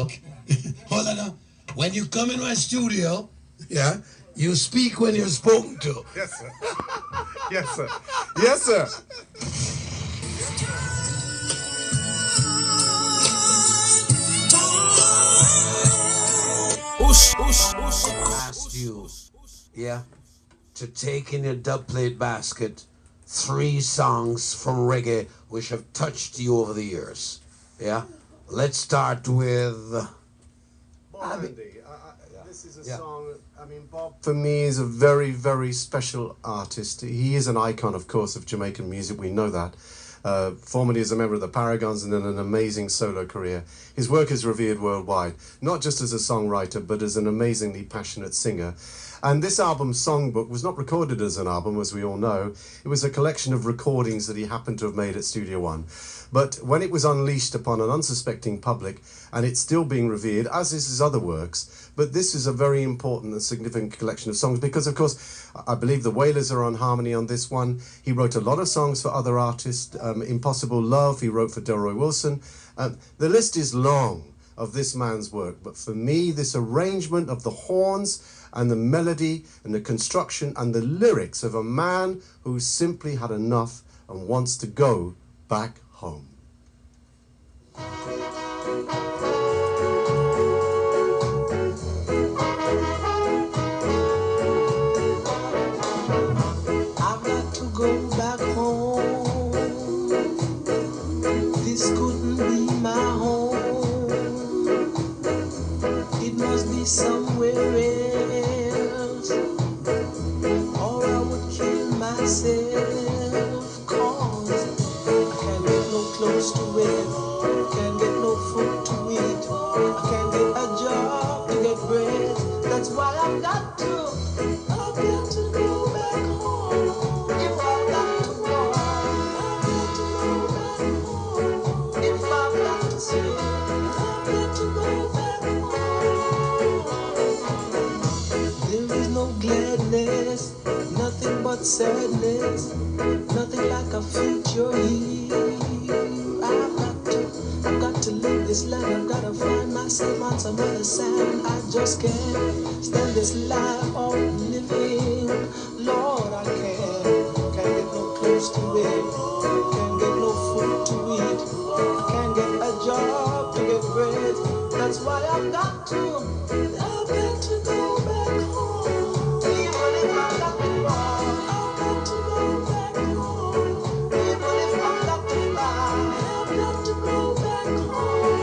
studio, hold on now. When you come in my studio, yeah, you speak when you're spoken to. Yes, sir. Yes, sir. Yes, sir. Asked you, yeah, to take in your dub plate basket 3 songs from reggae which have touched you over the years. Yeah, let's start with Bob Andy. This is a song. I mean, Bob for me is a very, very special artist. He is an icon, of course, of Jamaican music. We know that. Formerly as a member of the Paragons and then an amazing solo career. His work is revered worldwide, not just as a songwriter, but as an amazingly passionate singer. And this album, Songbook, was not recorded as an album, as we all know. It was a collection of recordings that he happened to have made at Studio One. But when it was unleashed upon an unsuspecting public, and it's still being revered, as is his other works, but this is a very important and significant collection of songs because, of course, I believe the Wailers are on harmony on this one. He wrote a lot of songs for other artists. Impossible Love, he wrote for Delroy Wilson. The list is long of this man's work, but for me, this arrangement of the horns and the melody and the construction and the lyrics of a man who simply had enough and wants to go back home. I've got to go back home. This couldn't be my home. It must be somewhere else, or I would kill myself, 'cause I can't get no clothes to wear, can't get no food to eat, I can't get a job to get bread. That's why I've got to go back home. If I've got to go, I've got to go back home. If I've got to stay, I've got to go back home. There is no gladness, nothing but sadness, nothing like a future here. I've got to leave this land, I've got to find myself on some other side. I just can't stand this life of living. Lord, I can't get no clothes to wear, can't get no food to eat, I can't get a job to get bread. That's why I've got to go back home. Even if I've got to walk, I've got to go back home. Even if I've got to fly, I've got to go back home.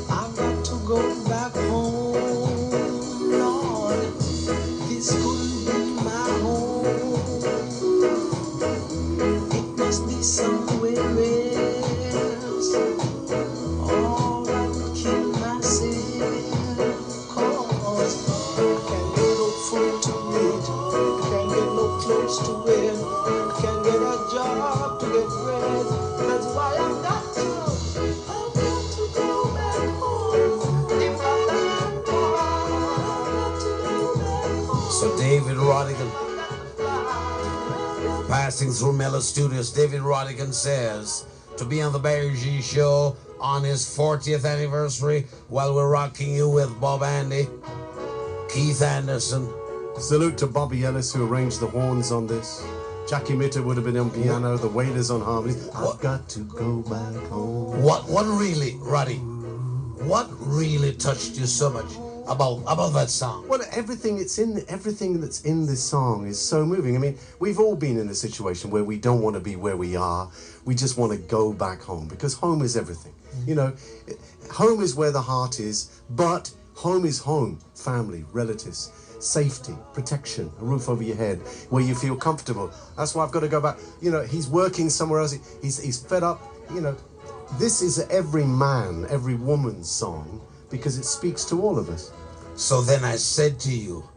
I've got to go back home, Lord. This couldn't be my home. It must be somewhere else, or I would kill myself, 'cause I can't get no food to eat, I can't get no clothes to wear, I can't get a job to get bread. That's why I've got to go back home. If I've got to go, I've got to go back home. so David Rodigan, passing through Mellow Studios. David Rodigan says to be on the Barry G show on his 40th anniversary while we're rocking you with Bob Andy, Keith Anderson. Salute to Bobby Ellis, who arranged the horns on this. Jackie Mitter would have been on piano, the Wailers on harmony. I've got to go back home. What really, Roddy, what really touched you so much about that song? Well, everything that's in this song is so moving. I mean, we've all been in a situation where we don't want to be where we are. We just want to go back home because home is everything. You know, home is where the heart is, but Home is home, family, relatives, safety, protection, a roof over your head, where you feel comfortable. That's why I've got to go back. You know, he's working somewhere else. He's fed up. You know, this is every man, every woman's song because it speaks to all of us. So then I said to you,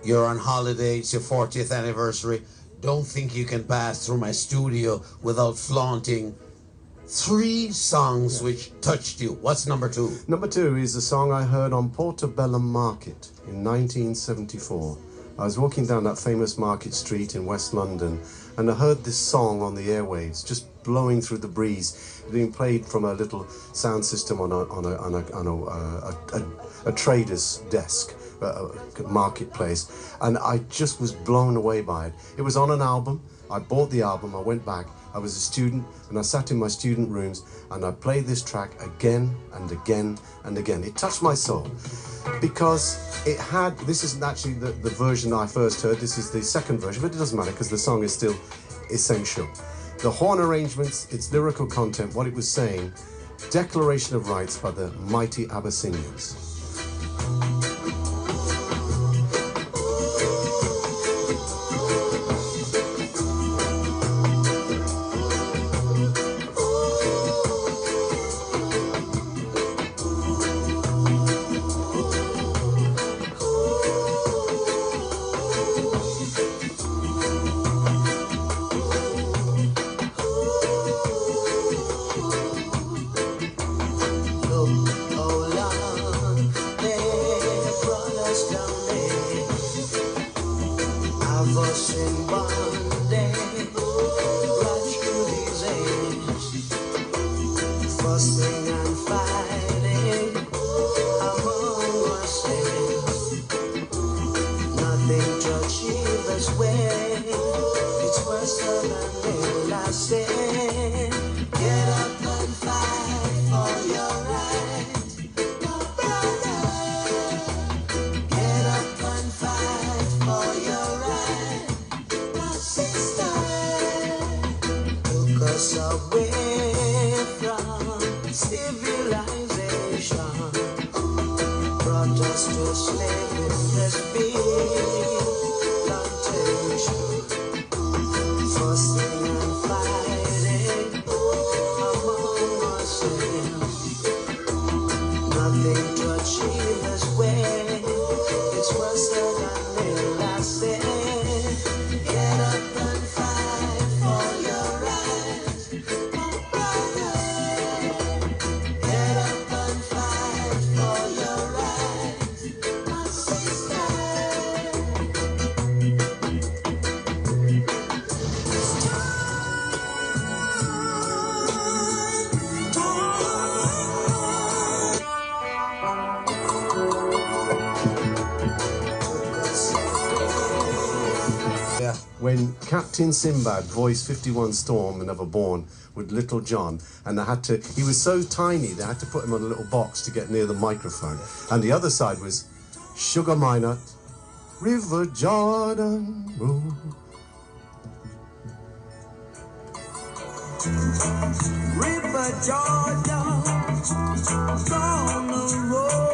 you're on holiday, it's your 40th anniversary. Don't think you can pass through my studio without flaunting 3 songs which touched you. What's number 2? Number 2 is a song I heard on Portobello Market in 1974. I was walking down that famous market street in West London and I heard this song on the airwaves, just blowing through the breeze, being played from a little sound system on a trader's desk, a marketplace, and I just was blown away by it. It was on an album. I bought the album, I went back, I was a student, and I sat in my student rooms, and I played this track again and again and again. It touched my soul, because it had, this isn't actually the version I first heard, this is the second version, but it doesn't matter, because the song is still essential. The horn arrangements, its lyrical content, what it was saying, Declaration of Rights by the mighty Abyssinians. When Captain Sinbad voiced 51 Storm and Never Born with Little John, and he was so tiny they had to put him on a little box to get near the microphone. And the other side was Sugar Minot, River Jordan Road. River Jordan, down the road,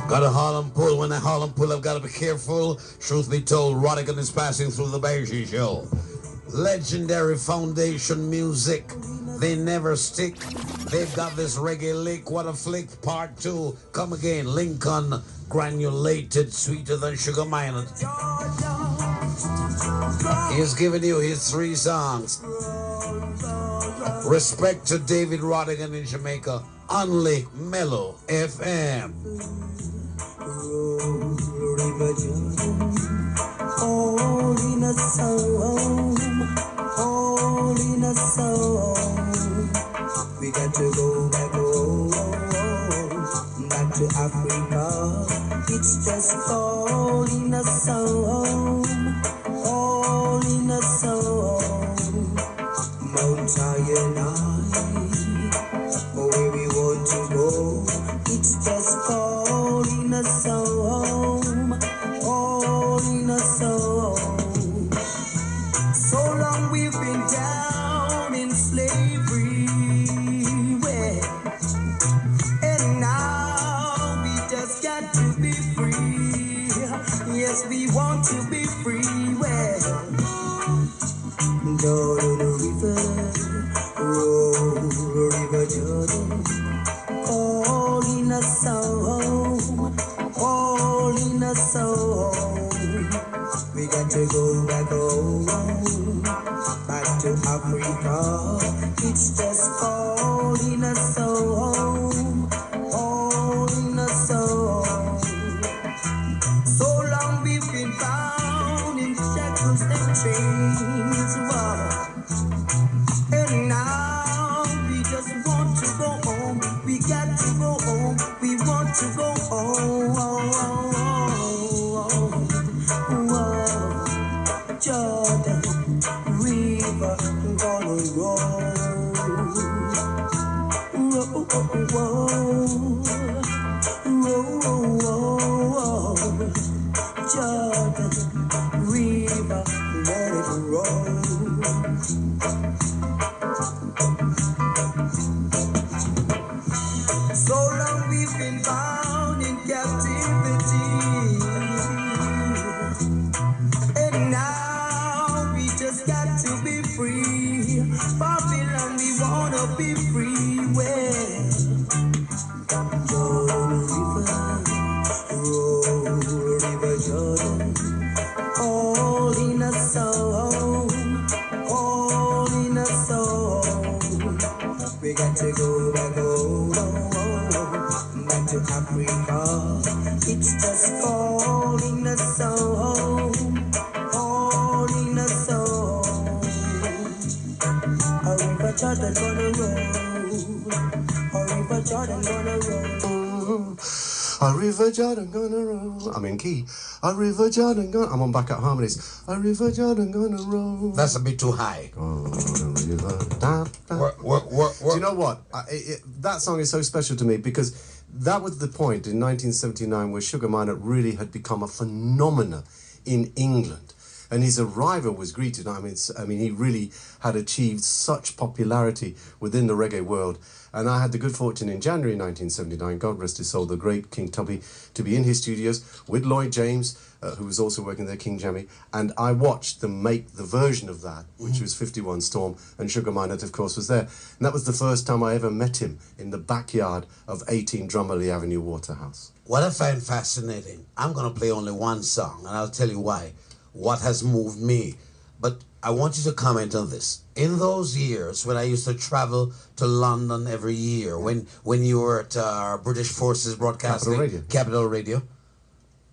Got to haul and pull. When I haul and pull, I've got to be careful. Truth be told, Rodigon is passing through the Barry G show. Legendary foundation music. They never stick. They've got this reggae lick. What a flick. Part 2. Come again. Lincoln, granulated, sweeter than Sugar Minot. He has given you his 3 songs. Respect to David Rodigon in Jamaica. Only Mellow FM. All in a song, all in a song. We got to go back home, back to Africa. It's just all in a song, all in a song. Mount Zion, where we want to go. It's just all in a song, all in a song. So long we've been down in slavery, where got to go home. We want to go home. Jordan River gonna roll. Jordan River, let it roll. So long we've been bound in captivity, and now we just got to be free. Babylon, we wanna be free. Well, Jordan River Jordan, all in a song, all in a song. We got to go back home, back to Africa. It's just all in a song, all in a song. A river Jordan gonna roll, a river Jordan gonna roll. A river Jordan gonna roll. I'm in key. A river Jordan gonna. I'm on backup harmonies. A river Jordan gonna roll. That's a bit too high. Oh, the river. Da, da. Do you know what? That song is so special to me because that was the point in 1979 where Sugar Minott really had become a phenomenon in England. And his arrival was greeted. I mean, he really had achieved such popularity within the reggae world. And I had the good fortune in January 1979, God rest his soul, the great King Tubby, to be in his studios with Lloyd James, who was also working there, King Jammy. And I watched them make the version of that, which was 51 Storm, and Sugar Minott, of course, was there. And that was the first time I ever met him in the backyard of 18 Drummerley Avenue Waterhouse. What I find fascinating, I'm going to play only one song, and I'll tell you why. What has moved me. But I want you to comment on this. In those years when I used to travel to London every year, when you were at British Forces Broadcasting, Capital Radio,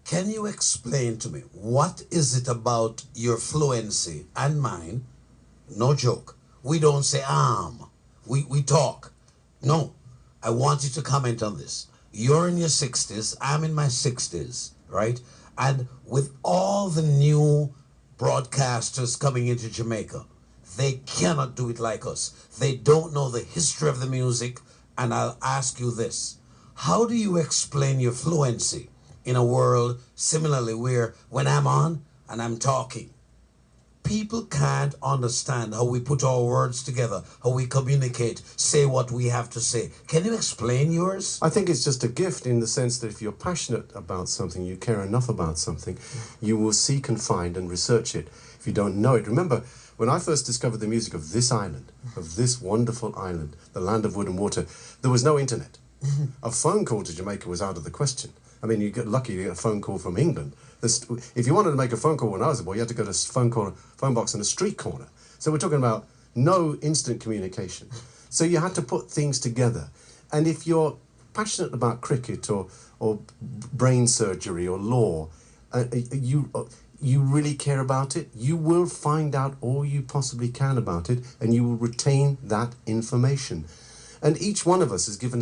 can you explain to me, what is it about your fluency and mine? No joke. We don't say we talk. No, I want you to comment on this. You're in your 60s, I'm in my 60s, right? And with all the new broadcasters coming into Jamaica, they cannot do it like us. They don't know the history of the music. And I'll ask you this. How do you explain your fluency in a world similarly where when I'm on and I'm talking, people can't understand how we put our words together, how we communicate, say what we have to say. Can you explain yours? I think it's just a gift in the sense that if you're passionate about something, you care enough about something, you will seek and find and research it if you don't know it. Remember, when I first discovered the music of this island, of this wonderful island, the land of wood and water, there was no internet. A phone call to Jamaica was out of the question. I mean, you get lucky to get a phone call from England. If you wanted to make a phone call when I was a boy, you had to go to a phone box in a street corner. So we're talking about no instant communication. So you had to put things together. And if you're passionate about cricket or brain surgery or law, you really care about it, you will find out all you possibly can about it, and you will retain that information. And each one of us is given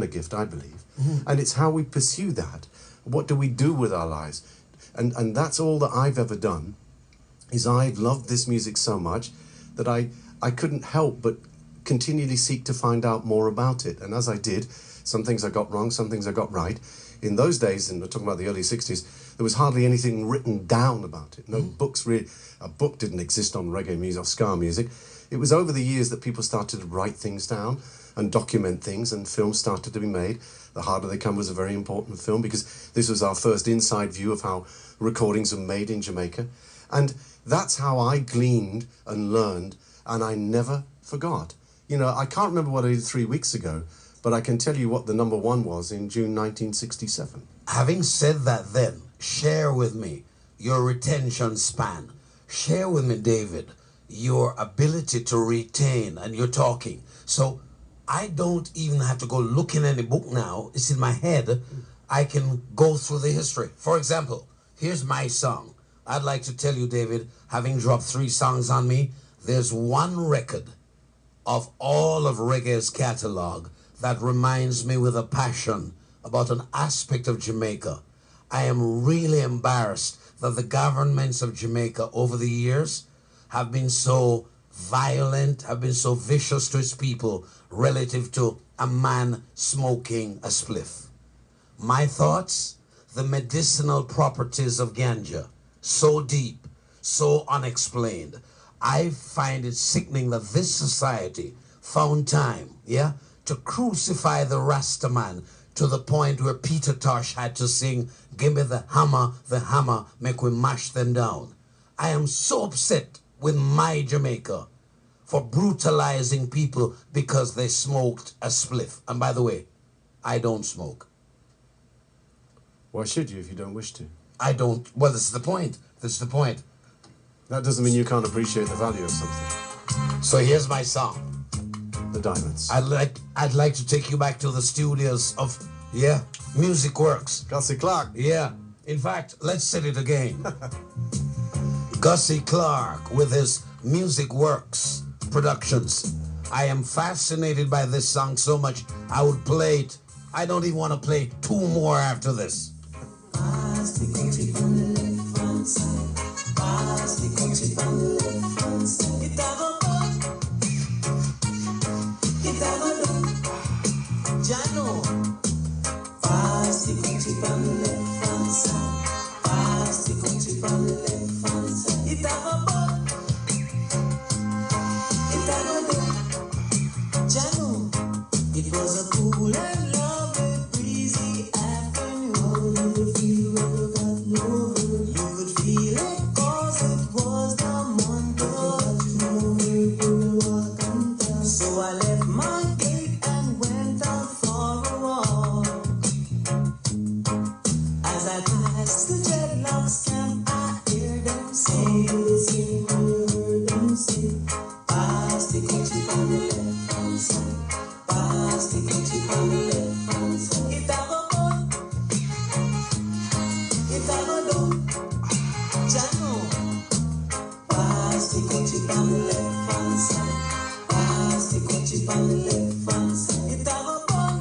a gift, I believe. And it's how we pursue that. What do we do with our lives? And that's all that I've ever done, is I've loved this music so much that I couldn't help but continually seek to find out more about it. And as I did, some things I got wrong, some things I got right. In those days, and we're talking about the early 60s, there was hardly anything written down about it. No books really. A book didn't exist on reggae music or ska music. It was over the years that people started to write things down and document things, and films started to be made. The Harder They Come was a very important film because this was our first inside view of how recordings are made in Jamaica. And that's how I gleaned and learned, and I never forgot. You know, I can't remember what I did 3 weeks ago, but I can tell you what the number one was in June 1967. Having said that then, share with me your retention span. Share with me, David, your ability to retain, and you're talking. So I don't even have to go look in any book now. It's in my head. I can go through the history. For example, here's my song. I'd like to tell you, David, having dropped 3 songs on me, there's one record of all of reggae's catalog that reminds me with a passion about an aspect of Jamaica. I am really embarrassed that the governments of Jamaica over the years have been so violent, have been so vicious to its people relative to a man smoking a spliff. My thoughts, the medicinal properties of ganja, so deep, so unexplained. I find it sickening that this society found time, to crucify the Rasta man to the point where Peter Tosh had to sing, "Give me the hammer, make we mash them down." I am so upset with my Jamaica for brutalizing people because they smoked a spliff. And by the way, I don't smoke. Why should you if you don't wish to? I don't. Well, this is the point. That doesn't mean you can't appreciate the value of something. So here's my song. The Diamonds. I'd like to take you back to the studios of, Music Works. Gussie Clark. Yeah. In fact, let's set it again. Gussie Clark with his Music Works Productions. I am fascinated by this song so much, I would play it. I don't even want to play two more after this. It was a cool and lovely breezy afternoon. You could feel it 'cause it was the month of June. So I left my gate and went out for a walk. As I passed the dreadlocks camp, I hear them say, pass the country on the left hand side. Pass the country on the left hand side. It have a boy, it have a dog, Jano. Pass the country on the left hand side. Pass the country on the left hand side. It have a boy,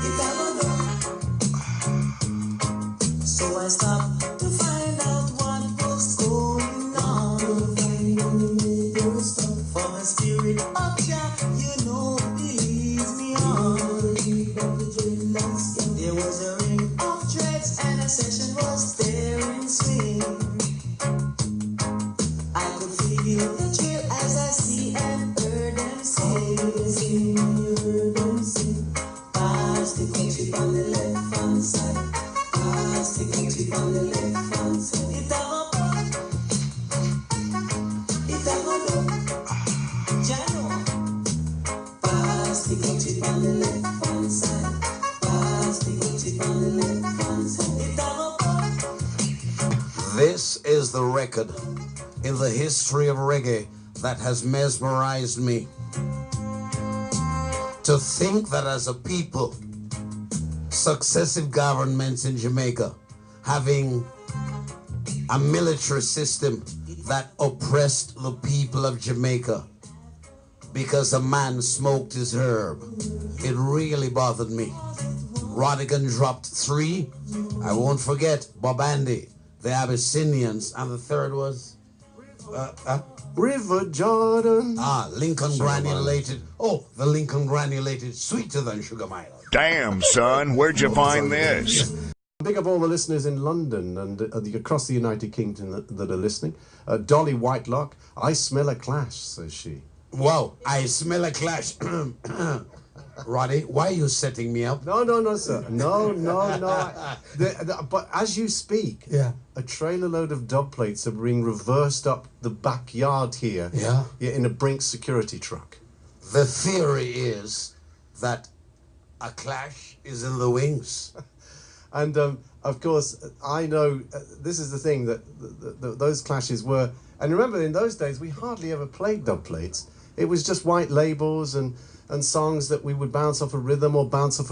it have a dog. So I stopped to find out what was going on. For the spirit of Jah, he leads me on. There was a ring of dreads and a session was there in swing. I could feel the chill as I see and heard them sing. Pass the country on the left hand side. Pass the country on the left hand side. It have a boy, it have a dog, Jano. Pass the country on the left hand side. Pass the country on the left hand side. It have a boy. This is the record in the history of reggae that has mesmerized me. To think that as a people, successive governments in Jamaica having a military system that oppressed the people of Jamaica because a man smoked his herb. It really bothered me. Rodigon dropped 3. I won't forget Bob Andy, the Abyssinians, and the third was River Jordan. Lincoln Granulated. Oh, the Lincoln Granulated, sweeter than Sugar Milo. Damn, son, where'd you find this? Big up all the listeners in London and across the United Kingdom that are listening. Dolly Whitelock, I smell a clash, says she. Wow, I smell a clash. Roddy, why are you setting me up? No, sir. No. But as you speak, a trailer load of dub plates are being reversed up the backyard here. In a Brinks security truck. The theory is that a clash is in the wings. And of course, I know this is the thing that those clashes were. And remember, in those days, we hardly ever played dub plates. It was just white labels and songs that we would bounce off a rhythm or bounce off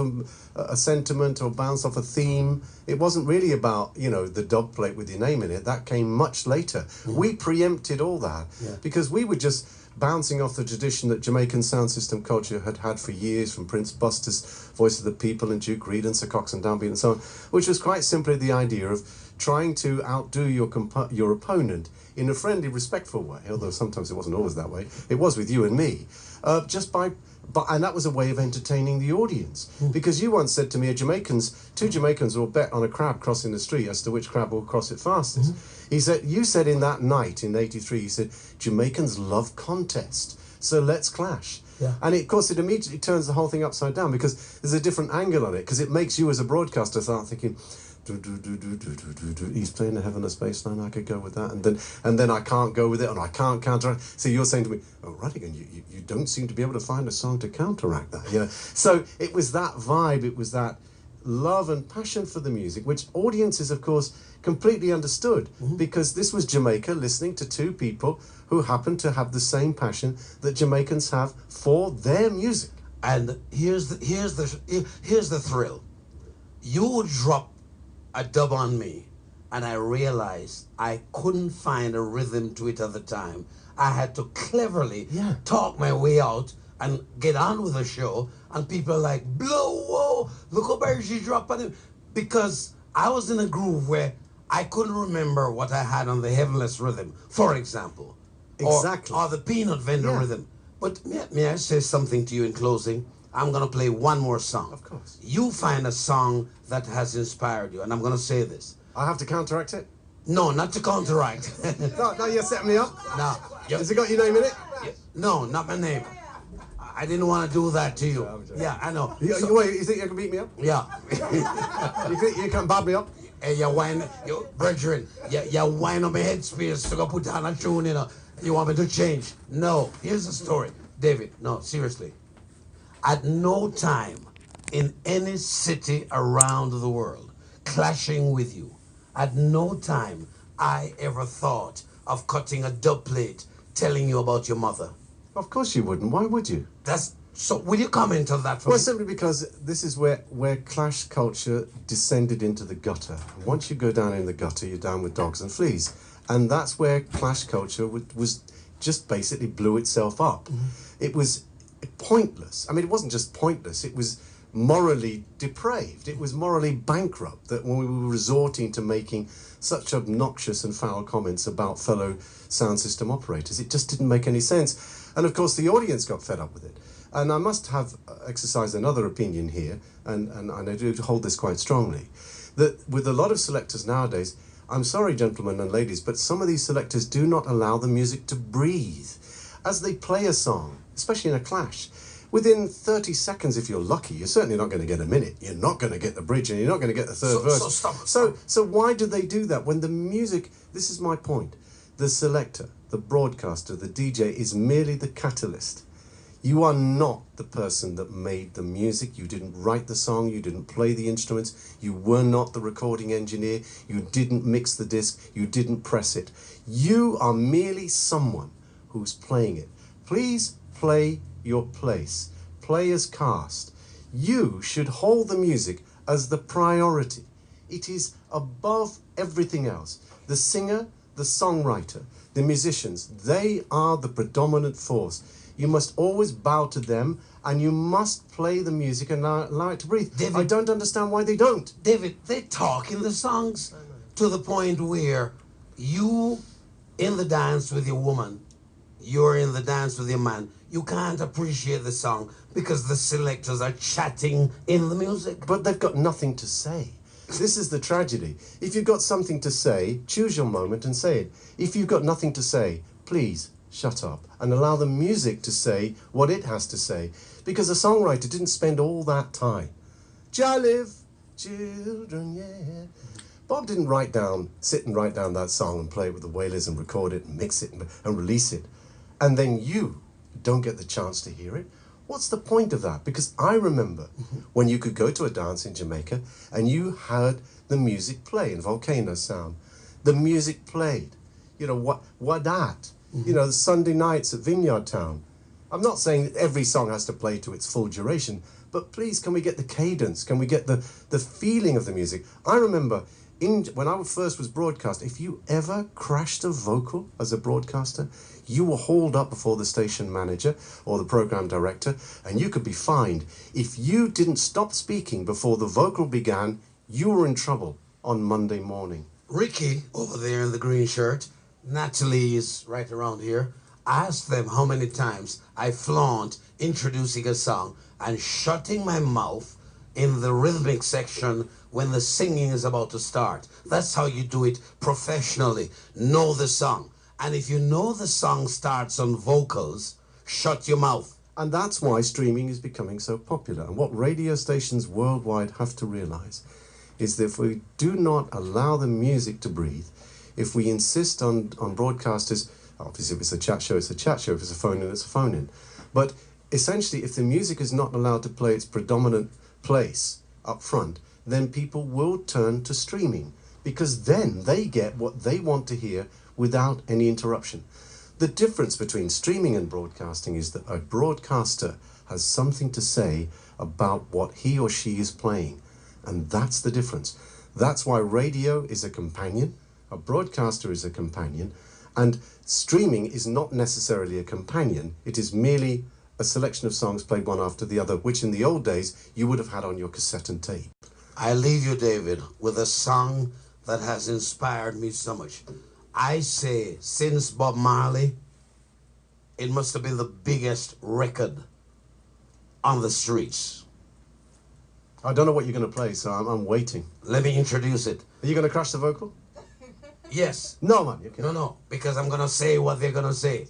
a sentiment or bounce off a theme. It wasn't really about, the dub plate with your name in it. That came much later. We preempted all that because we would just bouncing off the tradition that Jamaican sound system culture had had for years, from Prince Buster's Voice of the People and Duke Reid and Sir Cox and Downbeat and so on, which was quite simply the idea of trying to outdo your opponent in a friendly, respectful way, although sometimes it wasn't always that way. It was with you and me, and that was a way of entertaining the audience. Because you once said to me, two Jamaicans will bet on a crab crossing the street as to which crab will cross it fastest. You said in that night in '83, you said, Jamaicans love contest, so let's clash. Yeah. And of course it immediately turns the whole thing upside down, because there's a different angle on it, because it makes you as a broadcaster start thinking, he's playing the Heaven of Space Line, I could go with that, and then I can't go with it, and I can't counteract. So you're saying to me, oh, Rodigan, you don't seem to be able to find a song to counteract that, you know. So it was that vibe, it was that love and passion for the music, which audiences, of course, completely understood, because this was Jamaica listening to two people who happened to have the same passion that Jamaicans have for their music. And here's the thrill. You would drop a dub on me, and I realized I couldn't find a rhythm to it at the time. I had to cleverly talk my way out and get on with the show, and people are like, blow, whoa, look how Barry G dropped on him. Because I was in a groove where I couldn't remember what I had on the Heavenless rhythm, for example. Exactly. Or the Peanut Vendor rhythm. But may I say something to you in closing? I'm going to play one more song. Of course. You find a song that has inspired you, and I'm going to say this. I have to counteract it? No, not to counteract. No, you're setting me up? No. Has it got your name in it? No, not my name. I didn't want to do that to you. Yeah, I know. Wait, you think you can beat me up? Yeah. You think you can bad me up? Hey, you whine, brethren, you whine on my headspace to go put on a tune, you know. You want me to change? No. Here's the story. David, no, seriously. At no time in any city around the world, clashing with you, at no time I ever thought of cutting a dub plate telling you about your mother. Of course you wouldn't. Why would you? So will you comment on that for me? Well, simply because this is where clash culture descended into the gutter. Once you go down in the gutter, you're down with dogs and fleas. And that's where clash culture was just basically blew itself up. It was pointless. I mean, it wasn't just pointless, it was morally depraved. It was morally bankrupt, that when we were resorting to making such obnoxious and foul comments about fellow sound system operators, it just didn't make any sense. And of course the audience got fed up with it. And I must have exercised another opinion here, and I do hold this quite strongly, that with a lot of selectors nowadays, I'm sorry gentlemen and ladies, but some of these selectors do not allow the music to breathe. As they play a song, especially in a clash, within 30 seconds, if you're lucky, you're certainly not going to get a minute. You're not going to get the bridge, and you're not going to get the third verse. So why do they do that when the music, this is my point, the selector, the broadcaster, the DJ is merely the catalyst. You are not the person that made the music. You didn't write the song. You didn't play the instruments. You were not the recording engineer. You didn't mix the disc. You didn't press it. You are merely someone who's playing it. Please play your place. Play as cast. You should hold the music as the priority. It is above everything else. The singer, the songwriter, the musicians, they are the predominant force. You must always bow to them, and you must play the music and allow it to breathe. David, I don't understand why they don't. David, they talk in the songs to the point where you, in the dance with your woman, you're in the dance with your man, you can't appreciate the song because the selectors are chatting in the music. But they've got nothing to say. This is the tragedy. If you've got something to say, choose your moment and say it. If you've got nothing to say, please shut up and allow the music to say what it has to say, because the songwriter didn't spend all that time. Jah live, children, yeah. Bob didn't sit and write down that song and play it with the Wailers and record it and mix it and release it, and then you don't get the chance to hear it. What's the point of that? Because I remember when you could go to a dance in Jamaica and you heard the music play in Volcano Sound. The music played. You know, what that? You know, the Sunday nights at Vineyard Town. I'm not saying that every song has to play to its full duration, but please, can we get the cadence? Can we get the feeling of the music? I remember when I first was broadcast, if you ever crashed a vocal as a broadcaster, you were hauled up before the station manager or the program director, and you could be fined. If you didn't stop speaking before the vocal began, you were in trouble on Monday morning. Ricky, over there in the green shirt, Natalie is right around here. Ask them how many times I flaunt introducing a song and shutting my mouth in the rhythmic section when the singing is about to start. That's how you do it professionally. Know the song. And if you know the song starts on vocals, shut your mouth. And that's why streaming is becoming so popular. And what radio stations worldwide have to realize is that if we do not allow the music to breathe, if we insist on broadcasters, obviously if it's a chat show, it's a chat show. If it's a phone-in, it's a phone-in. But essentially, if the music is not allowed to play its predominant place up front, then people will turn to streaming, because then they get what they want to hear without any interruption. The difference between streaming and broadcasting is that a broadcaster has something to say about what he or she is playing, and that's the difference. That's why radio is a companion, a broadcaster is a companion, and streaming is not necessarily a companion. It is merely a selection of songs played one after the other, which in the old days you would have had on your cassette and tape. I leave you, David, with a song that has inspired me so much. I say, since Bob Marley, it must have been the biggest record on the streets. I don't know what you're going to play, so I'm waiting. Let me introduce it. Are you going to crash the vocal? Yes. No, man. You can't. No, because I'm going to say what they're going to say.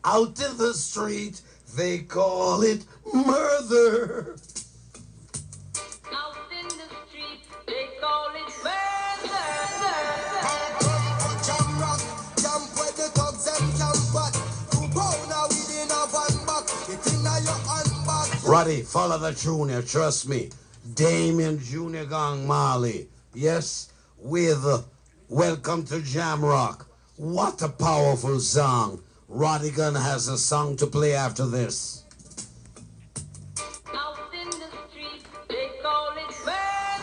Out in the street, they call it murder. Out in the street, they call it murder. Roddy, follow the junior, trust me. Damien Junior Gang Marley. Yes, with Welcome to Jamrock. What a powerful song. Rodigon has a song to play after this. Out in the street, they call it murder.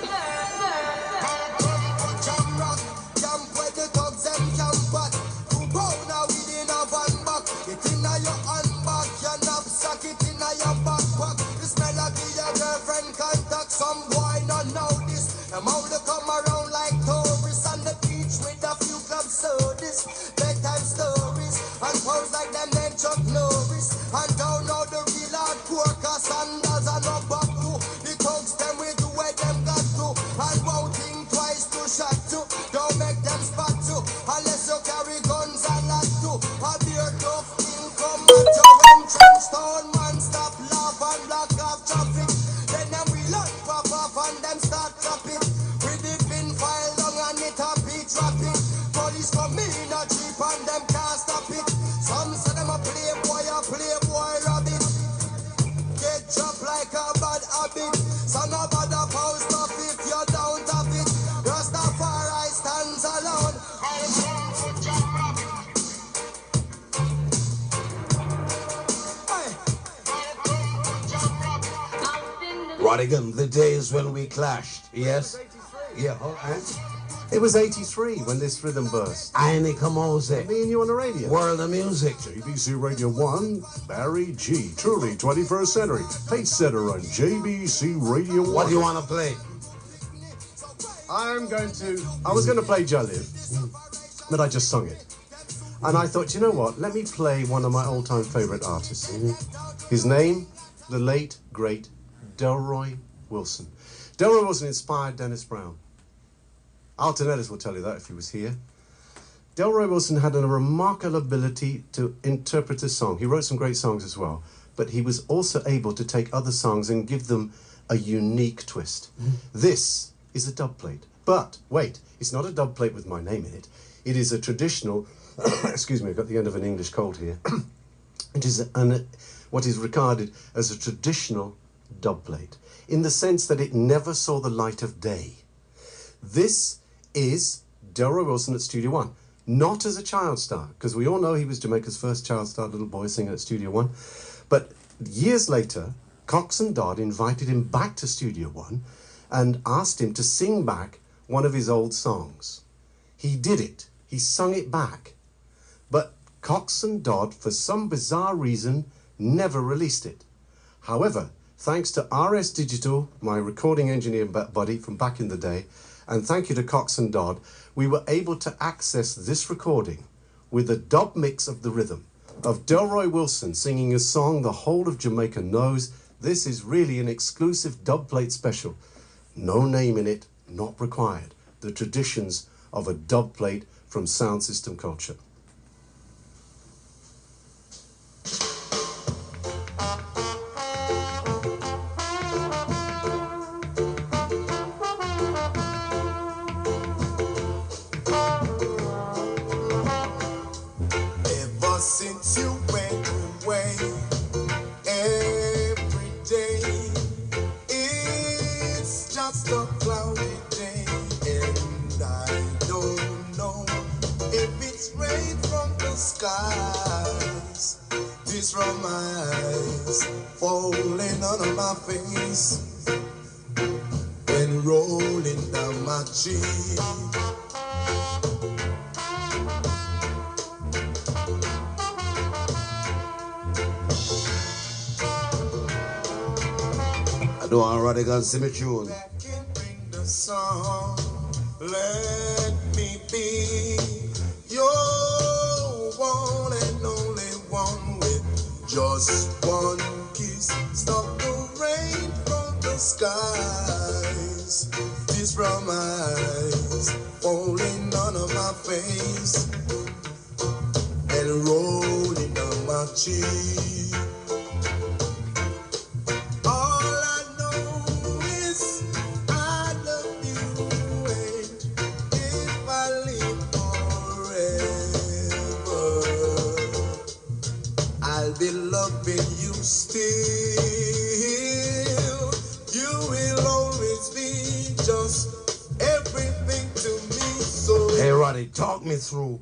Some boy not know this. Them only come around like tourists on the beach with a few club sodas, bedtime stories, and pose like them named Chuck Norris. And don't know the real hardcore, cause sandals are no back to. The thugs them we do where them got to, and won't think twice to shot to. Don't make them spot to, unless you carry guns and lot to. A beer tough thing come at your entrance. Stone man stop laugh and block off traffic. Then them we look pop off and them start chopping. With the pin file long and it a beat dropping. Police come in a jeep and them can't stop it. Some say them a playboy rabbit. Get dropped like a bad habit. So no bother post up if you don't have it. Rastafari stands alone. Rodigan, the days when we clashed, yes? Yeah, It was 83 when this rhythm burst. Eine Kamose. Me and you on the radio. World of Music. JBC Radio 1, Barry G. Truly 21st century. Pace setter on JBC Radio 1. What do you want to play? I was going to play Jalib, but I just sung it. And I thought, you know what? Let me play one of my all-time favorite artists. His name, the late, great Delroy Wilson. Delroy Wilson inspired Dennis Brown. Alton Ellis will tell you that if he was here. Delroy Wilson had a remarkable ability to interpret a song. He wrote some great songs as well, but he was also able to take other songs and give them a unique twist. This is a dub plate. But, wait, it's not a dub plate with my name in it. It is a traditional, excuse me, I've got the end of an English cold here. It is what is regarded as a traditional dub plate, in the sense that it never saw the light of day. This is Delroy Wilson at Studio One, not as a child star, because we all know he was Jamaica's first child star little boy singing at Studio One. But years later, Cox and Dodd invited him back to Studio One and asked him to sing back one of his old songs. He did it. He sung it back. But Cox and Dodd, for some bizarre reason, never released it. However, thanks to RS Digital, my recording engineer buddy from back in the day, and thank you to Cox and Dodd, we were able to access this recording with a dub mix of the rhythm of Delroy Wilson singing a song the whole of Jamaica knows. This is really an exclusive dub plate special. No name in it, not required. The traditions of a dub plate from Sound System Culture. Ever since you went away, every day it's just a cloudy day, and I don't know if it's rain from the skies, tears from my eyes falling on my face and rolling down my cheek. I do want Rodigon sing me tune. That can bring the song. Let me be your one and only one with just one kiss. Stop the rain from the skies, tears from my eyes falling on my face and rolling down my cheek. Be loving you still. You will always be just everything to me. So Hey Roddy, talk me through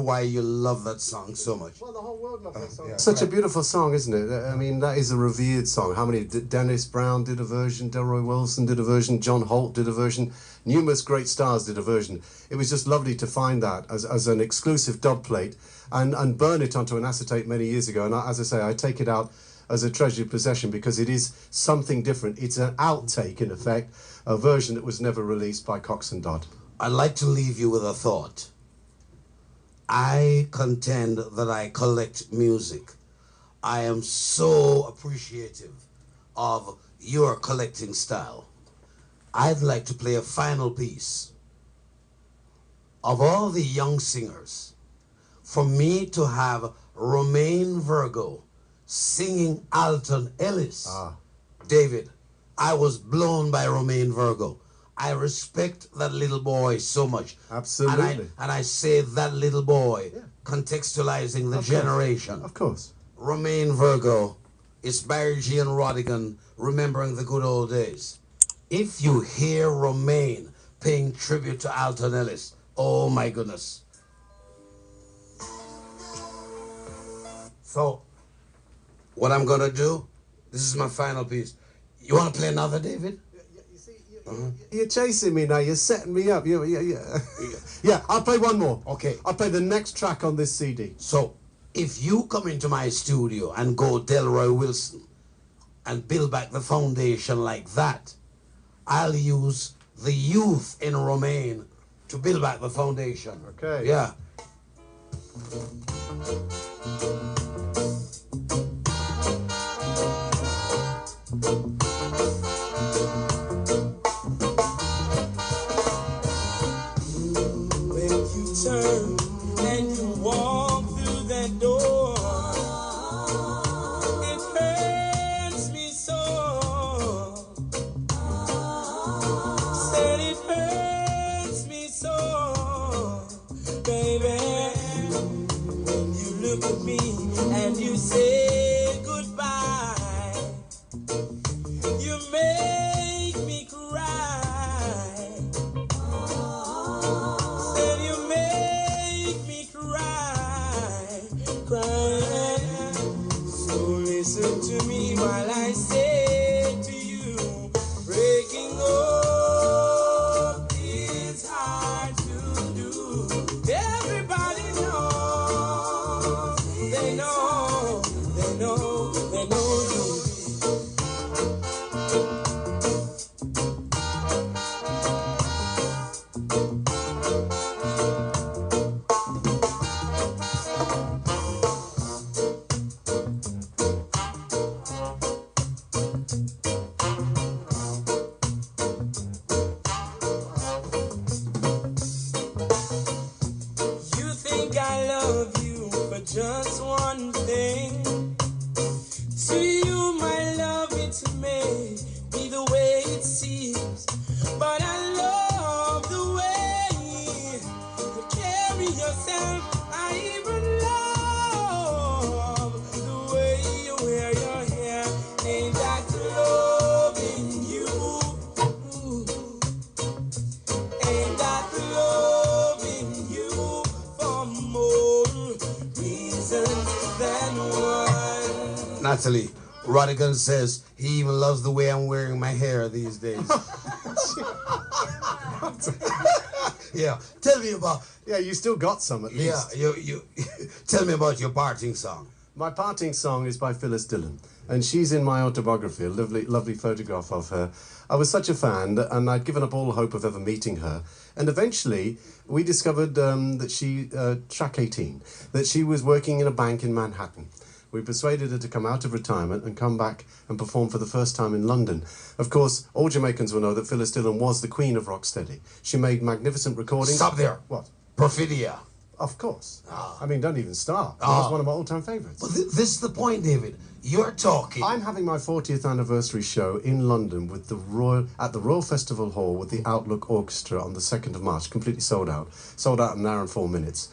why you love that song so much. Well, the whole world loves that song. Such a beautiful song, isn't it? I mean, that is a revered song. How many? Dennis Brown did a version, Delroy Wilson did a version, John Holt did a version, numerous great stars did a version. It was just lovely to find that as an exclusive dub plate and burn it onto an acetate many years ago. And as I say, I take it out as a treasured possession because it is something different. It's an outtake, in effect, a version that was never released by Cox and Dodd. I'd like to leave you with a thought. I contend that I collect music. I am so appreciative of your collecting style. I'd like to play a final piece. Of all the young singers, for me to have Romain Virgo singing Alton Ellis. David, I was blown by Romain Virgo. I respect that little boy so much. Absolutely. And I say that little boy, contextualizing the generation. Of course. Romain Virgo, it's Barry G and Rodigan remembering the good old days. If you hear Romain paying tribute to Alton Ellis, oh my goodness. So, what I'm gonna do, this is my final piece. You wanna play another, David? You're chasing me now. You're setting me up. Yeah, I'll play one more. Okay. I'll play the next track on this CD. So, if you come into my studio and go Delroy Wilson and build back the foundation like that, I'll use the youth in Romain to build back the foundation. Okay. Yeah. turn and you walk through that door, it hurts me so. Said it hurts me so, baby. When you look at me and you say goodbye, you make Natalie, Rodigon says he even loves the way I'm wearing my hair these days. Yeah, tell me about... Yeah, you still got some at least. Yeah, you tell me about your parting song. My parting song is by Phyllis Dillon, and she's in my autobiography, a lovely photograph of her. I was such a fan, and I'd given up all hope of ever meeting her. And eventually, we discovered that she, track 18, that she was working in a bank in Manhattan. We persuaded her to come out of retirement and come back and perform for the first time in London. Of course, all Jamaicans will know that Phyllis Dillon was the queen of rocksteady. She made magnificent recordings. Stop there. What? Perfidia. Of course. I mean, don't even start. It was one of my all-time favourites. Well, this is the point, David. You're talking... I'm having my 40th anniversary show in London with at the Royal Festival Hall with the Outlook Orchestra on the 2nd of March, completely sold out. Sold out in an hour and 4 minutes.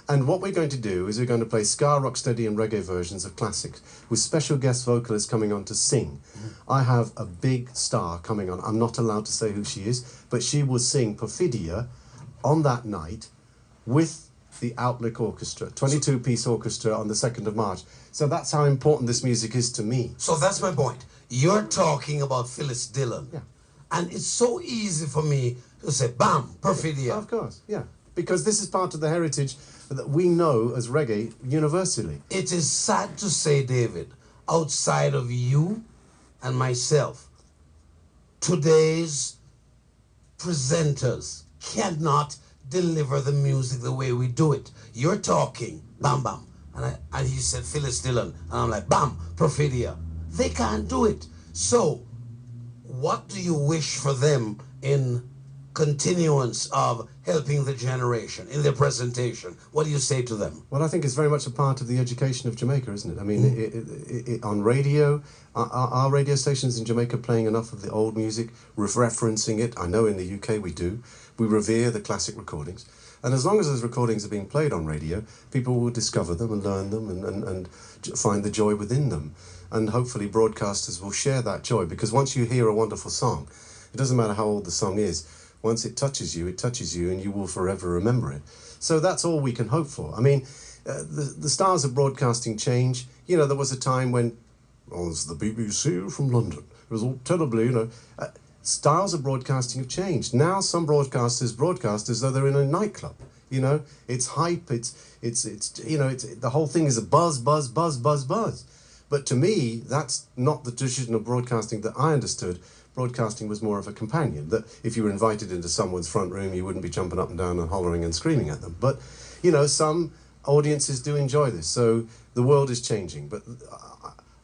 And what we're going to do is we're going to play ska, rocksteady and reggae versions of classics with special guest vocalists coming on to sing. I have a big star coming on. I'm not allowed to say who she is, but she will sing Perfidia on that night with the Outlook Orchestra, 22-piece orchestra on the 2nd of March. So that's how important this music is to me. So that's my point. You're talking about Phyllis Dillon. Yeah. And it's so easy for me to say, bam, Perfidia. Of course, yeah. Because this is part of the heritage that we know as reggae universally. It is sad to say, David, outside of you and myself, today's presenters cannot deliver the music the way we do it. You're talking, bam, bam. And he said Phyllis Dillon. And I'm like, bam, Perfidia. They can't do it. So, what do you wish for them in continuance of helping the generation, in their presentation? What do you say to them? Well, I think it's very much a part of the education of Jamaica, isn't it? I mean, on radio, our radio stations in Jamaica playing enough of the old music, referencing it. I know in the UK we do. We revere the classic recordings. And as long as those recordings are being played on radio, people will discover them and learn them and find the joy within them. And hopefully broadcasters will share that joy, because once you hear a wonderful song, it doesn't matter how old the song is, once it touches you, and you will forever remember it. So that's all we can hope for. I mean, the styles of broadcasting change. You know, there was a time when, oh, it's the BBC from London. It was all terribly, you know... styles of broadcasting have changed. Now some broadcasters broadcast as though they're in a nightclub. You know, it's hype, it's you know, the whole thing is a buzz. But to me, that's not the tradition of broadcasting that I understood. Broadcasting was more of a companion, that if you were invited into someone's front room, you wouldn't be jumping up and down and hollering and screaming at them. But, you know, some audiences do enjoy this. So the world is changing. But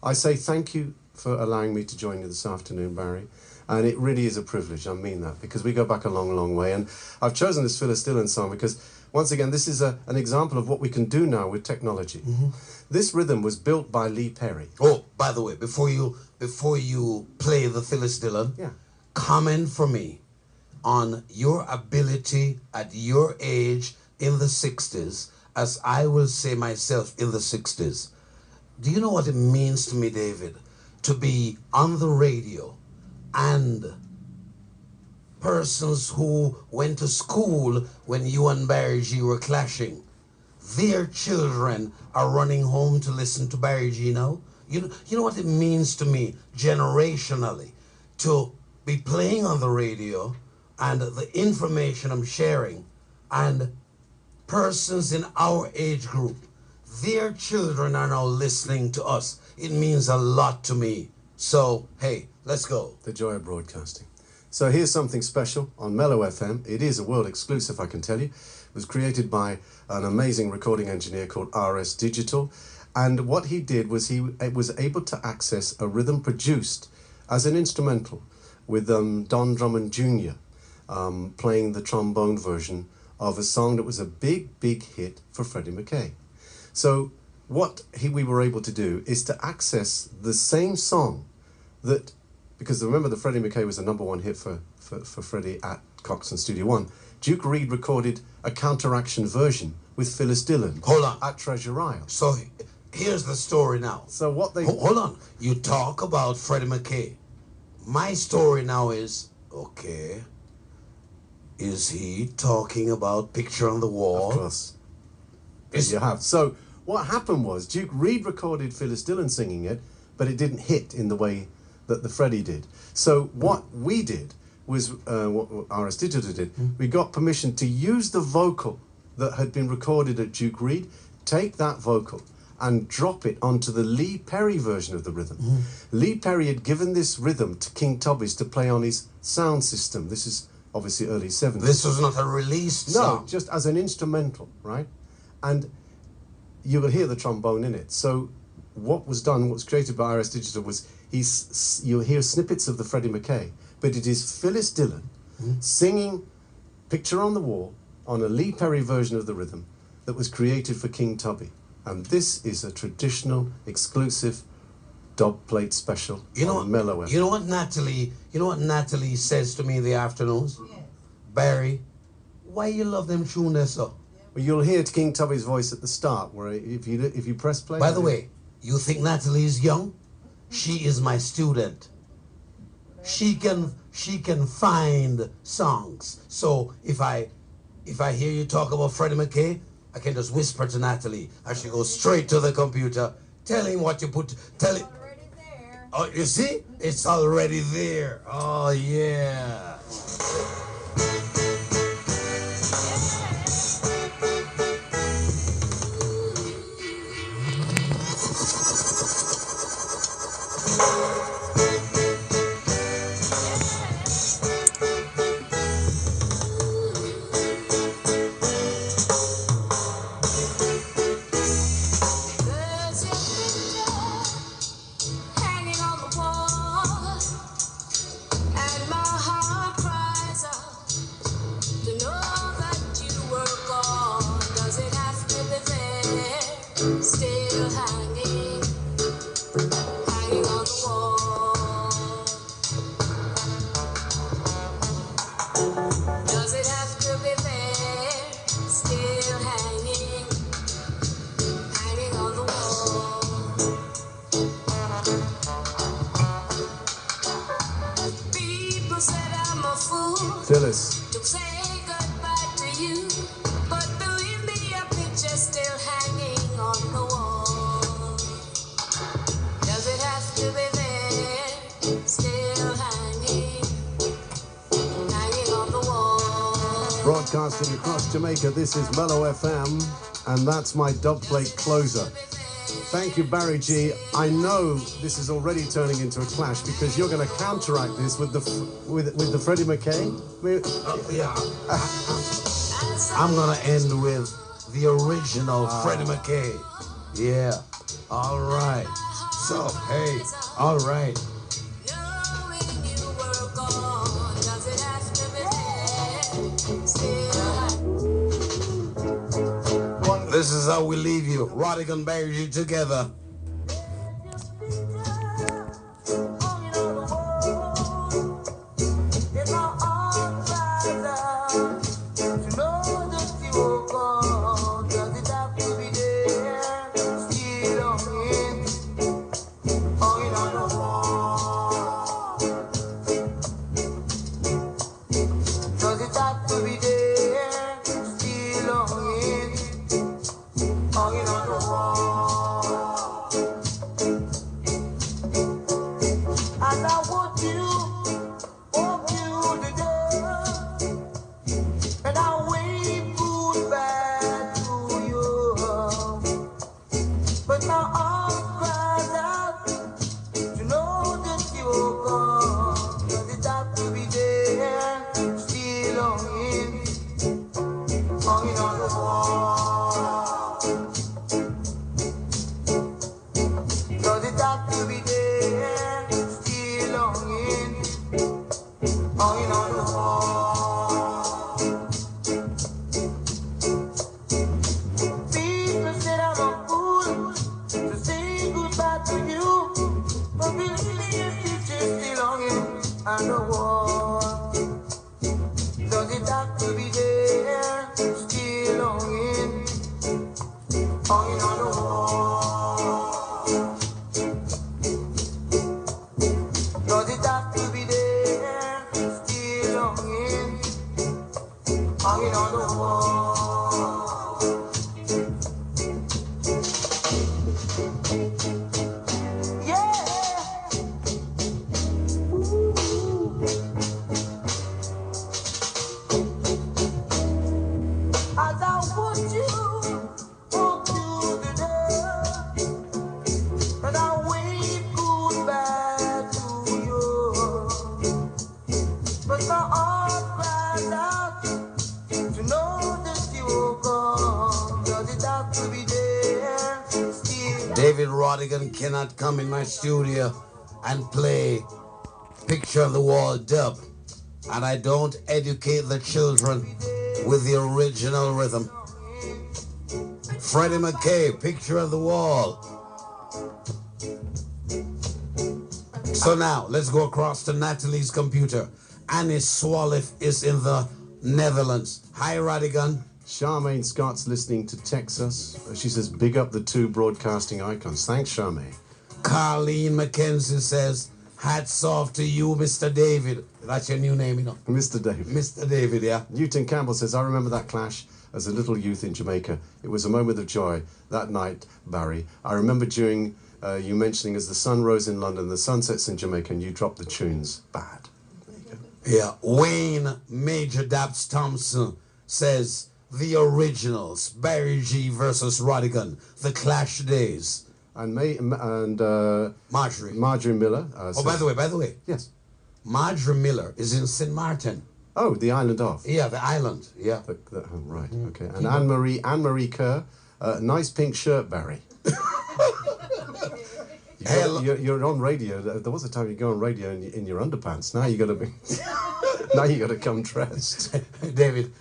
I say thank you for allowing me to join you this afternoon, Barry. And it really is a privilege, I mean that, because we go back a long, long way. And I've chosen this Phyllis Dillon song because, once again, this is an example of what we can do now with technology. This rhythm was built by Lee Perry. Oh, by the way, before you play the Phyllis Dillon, comment for me on your ability at your age in the 60s, as I will say myself in the 60s. Do you know what it means to me, David, to be on the radio and persons who went to school when you and Barry G were clashing, their children are running home to listen to Barry G now? You know what it means to me generationally to be playing on the radio and the information I'm sharing, and persons in our age group, their children are now listening to us. It means a lot to me. So, hey, let's go. The joy of broadcasting. So here's something special on Mellow FM. It is a world exclusive, I can tell you. It was created by an amazing recording engineer called RS Digital. And what he did was he was able to access a rhythm produced as an instrumental with Don Drummond Jr. Playing the trombone version of a song that was a big, big hit for Freddie McKay. So what we were able to do is to access the same song that, because remember that Freddie McKay was the #1 hit for Freddie at Cox and Studio One. Duke Reid recorded a counteraction version with Phyllis Dillon. Hold on. At Treasure Isle. So here's the story now. So what they... Hold on. You talk about Freddie McKay. My story now is, okay, is he talking about Picture on the Wall? Of course. Yes, you have. So what happened was Duke Reid recorded Phyllis Dillon singing it, but it didn't hit in the way that the Freddie did. So what we did was, what RS Digital did, we got permission to use the vocal that had been recorded at Duke Reed, take that vocal and drop it onto the Lee Perry version of the rhythm. Lee Perry had given this rhythm to 𝐸𝐡 to play on his sound system. This is obviously early 70s. This was not a released song. No, just as an instrumental, right? And you will hear the trombone in it. So what was done, what was created by RS Digital was, you'll hear snippets of the Freddie McKay, but it is Phyllis Dillon singing Picture on the Wall on a Lee Perry version of the rhythm that was created for 𝐸𝐸. And this is a traditional, exclusive dub plate special on Mellow FM. You know what Natalie says to me in the afternoons? Yes. Barry, why you love them tunes so? Well, you'll hear 𝐸𝐸's voice at the start, where if you press play. By the way, you think Natalie is young? She is my student. She can find songs. So if I hear you talk about Freddie McKay, I can just whisper to Natalie, and she goes straight to the computer. Tell him what you put. Tell him. Already there. Oh, you see? It's already there. Oh yeah. Still hanging on the wall. Does it have to be there? Still hanging on the wall. People said I'm a fool. Phyllis. To say goodbye to you, but believe me, a picture's still hanging on the wall. Does it have to be there? Still hanging on the wall. Broadcasting across Jamaica, this is Mellow FM, and that's my dub plate closer. Thank you, Barry G. I know this is already turning into a clash because you're going to counteract this with the Freddie McKay. Yeah. I'm gonna end with the original Freddie McKay. Yeah. All right. So hey. All right. Knowing you were gone, does it have to be there? Still. This is how we leave you. Rodigon and Barry G together. Yeah. David Rodigan cannot come in my studio and play Picture of the Wall dub, and I don't educate the children with the original rhythm. Freddie McKay, Picture of the Wall. So now, let's go across to Natalie's computer. Annie Swalliff is in the Netherlands. Hi, Rodigan. Charmaine Scott's listening to Texas. She says, big up the two broadcasting icons. Thanks, Charmaine. Carleen McKenzie says, hats off to you, Mr. David. That's your new name, you know. Mr. David. Mr. David, yeah. Newton Campbell says, I remember that clash as a little youth in Jamaica. It was a moment of joy that night, Barry. I remember during you mentioning as the sun rose in London, the sun sets in Jamaica, and you dropped the tunes. Bad. There you go. Yeah. Wayne Major Daps Thompson says, the originals, Barry G versus Rodigan, the Clash days. And Marjorie Miller. By the way. Yes. Marjorie Miller is in St. Martin. Oh, the island of. Yeah, the island. Yeah. Right. Okay. And Anne-Marie Kerr, nice pink shirt, Barry. You're on radio. There was a time you go on radio in your underpants. Now you got to be. Now you got to come dressed. David,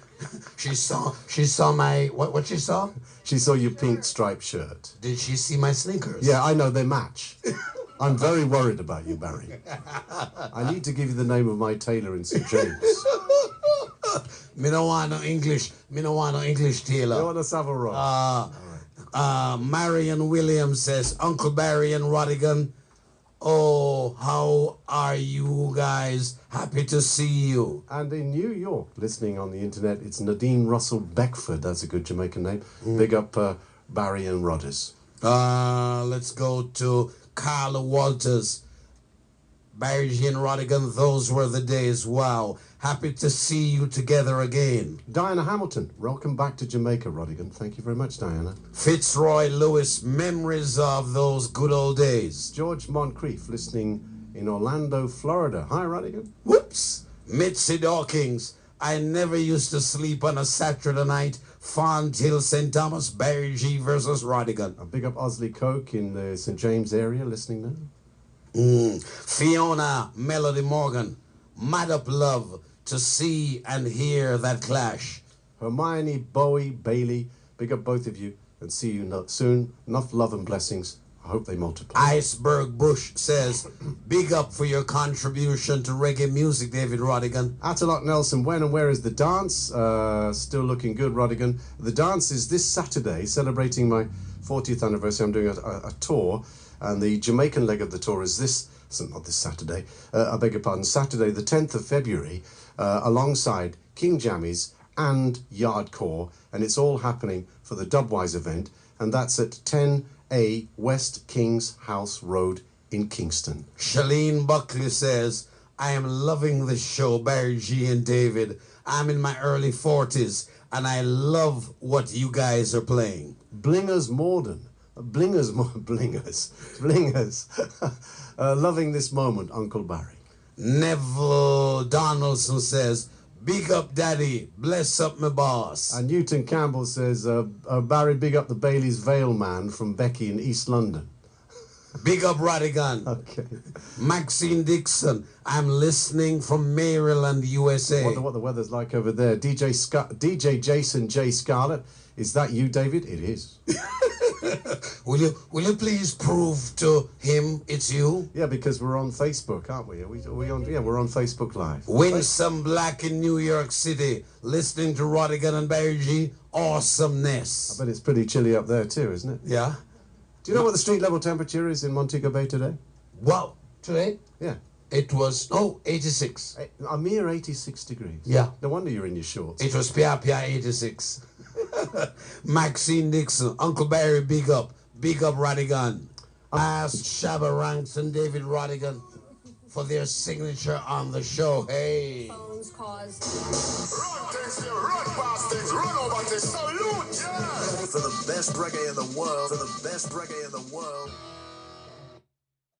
she saw my what she saw? She saw your pink striped shirt. Did she see my sneakers? Yeah, I know they match. I'm very worried about you, Barry. I need to give you the name of my tailor in St. James. Me no want no English. Me no want no English tailor. You want a Savile Row? Marion Williams says, Uncle Barry and Rodigan, oh, how are you guys? Happy to see you. And in New York, listening on the internet, it's Nadine Russell Beckford. That's a good Jamaican name. Big up Barry and Rodders. Let's go to Carla Walters. Barry G and Rodigan, those were the days. Wow. Happy to see you together again. Diana Hamilton, welcome back to Jamaica, Rodigan. Thank you very much, Diana. Fitzroy Lewis, memories of those good old days. George Moncrief, listening in Orlando, Florida. Hi, Rodigan. Whoops. Mitzi Dawkins, I never used to sleep on a Saturday night. Fond Hill, St. Thomas, Barry G versus Rodigan. A big up Osley Coke in the St. James area, listening now. Fiona Melody Morgan, mad up love to see and hear that clash. Hermione Bowie Bailey, big up both of you and see you soon. Enough love and blessings. I hope they multiply. Iceberg Bush says, big up for your contribution to reggae music, David Rodigan. Atalock Nelson, when and where is the dance? Still looking good, Rodigan. The dance is this Saturday, celebrating my 40th anniversary. I'm doing a tour. And the Jamaican leg of the tour is not this Saturday, I beg your pardon, Saturday the 10th of February, alongside King Jammies and Yardcore, and it's all happening for the Dubwise event, and that's at 10A West King's House Road in Kingston. Shalene Buckley says, I am loving the show, Barry G and David. I'm in my early 40s, and I love what you guys are playing. Blingers Morden. Blingers. Loving this moment, Uncle Barry. Neville Donaldson says, big up daddy, bless up my boss. And Newton Campbell says, Barry, big up the Bailey's Vale man from Becky in East London. Big up Rodigan. Okay. Maxine Dixon, I'm listening from Maryland, USA. Wonder what the weather's like over there. DJ Jason J. Scarlett, is that you, David? It is. Will you please prove to him it's you? Yeah, because we're on Facebook, aren't we? Are we on? Yeah, we're on Facebook Live. Winsome Black in New York City, listening to Rodigan and Barry G. Awesomeness. I bet it's pretty chilly up there too, isn't it? Yeah. Do you know what the street level temperature is in Montego Bay today? Well, today? Yeah. It was, 86. A mere 86 degrees. Yeah. No wonder you're in your shorts. It was Pia 86. Maxine Dixon, Uncle Barry, big up Rodigan. Ask Shabba Ranks and David Rodigan for their signature on the show. Hey. Phones caused. Run things, run past things, run over this, salute, yeah! For the best reggae in the world, for the best reggae in the world.